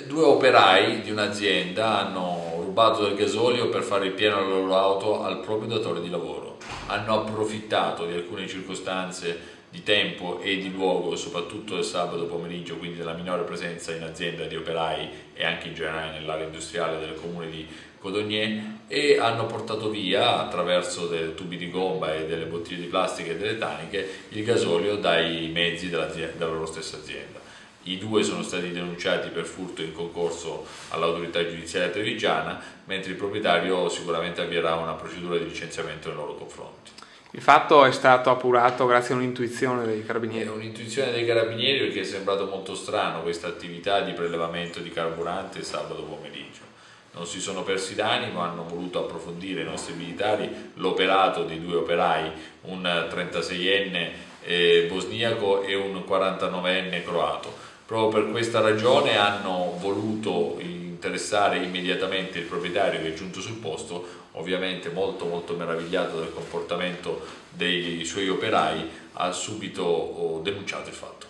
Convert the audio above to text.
Due operai di un'azienda hanno rubato del gasolio per fare il pieno della loro auto al proprio datore di lavoro. Hanno approfittato di alcune circostanze di tempo e di luogo, soprattutto del sabato pomeriggio, quindi della minore presenza in azienda di operai e anche in generale nell'area industriale del comune di Codogné, e hanno portato via attraverso dei tubi di gomma e delle bottiglie di plastica e delle taniche il gasolio dai mezzi della loro stessa azienda. I due sono stati denunciati per furto in concorso all'autorità giudiziaria trevigiana, mentre il proprietario sicuramente avvierà una procedura di licenziamento nei loro confronti. Il fatto è stato appurato grazie a un'intuizione dei È carabinieri. un'intuizione dei carabinieri, perché è sembrato molto strano questa attività di prelevamento di carburante il sabato pomeriggio. Non si sono persi d'animo, hanno voluto approfondire i nostri militari l'operato dei due operai, un 36enne bosniaco e un 49enne croato. Proprio per questa ragione hanno voluto interessare immediatamente il proprietario, che è giunto sul posto, ovviamente molto meravigliato del comportamento dei suoi operai, ha subito denunciato il fatto.